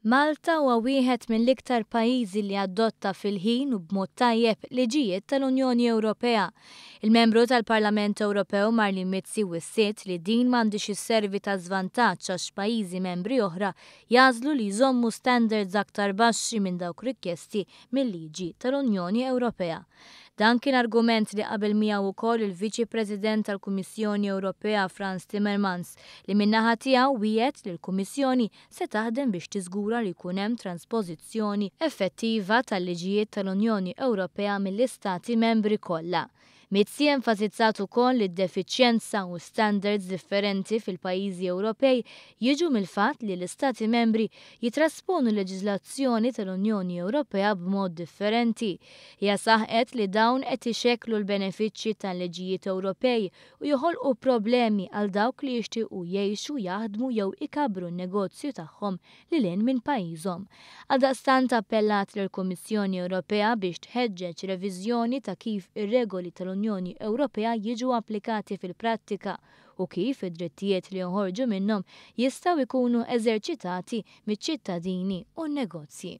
Malta huwa wieħed mill-iktar pajjiżi li adotta fil-ħin u b'mod tajjeb liġijiet tal-Unjoni Ewropea. Il-membru tal-Parlament Ewropew Marlene Mizzi wissiet li din m'għandix isservi ta' żvantaġġ għax pajjiżi membri oħra jażlu li jżommu standards aktar baxxi minn dawk rikjesti mill-liġi tal-Unjoni Ewropea. Dan kien argument li qabel miegħu wkoll il-Viċi President tal-Kummissjoni Ewropea Frans Timmermans li min-naħa tiegħu wiegħed li l-Kummissjoni se taħdem biex tiżgura li jkun hemm transpożizzjoni effettiva tal-liġijiet tal-Unjoni Ewropea mill-Istati membri kollha. Mizzi enfasizzat ukoll li d-defiċjenza u standards differenti fil-pajjiżi Ewropej jiġu mill-fatt li l-Istati membri jitrasponu l-leġiżlazzjoni tal-Unjoni Ewropea b'mod differenti. Hija saħqet li dawn qed ixekklu l-benefiċċji tal-liġijiet Ewropej u joħolqu problemi għal dawk li jixtiequ jgħixu jaħdmu jew ikabru n-negozju tagħhom lilhinn minn pajjiżhom. Għaldaqstant appellat lill-Kummissjoni Ewropea biex tħeġġeġ reviżjoni ta' kif ir-regoli tal-Unjoni Ewropea jiġu applikati fil-prattika u kif id-drittijiet li joħorġu minnhom jistgħu jkunu eżerċitati miċ-ċittadini u n-negozji.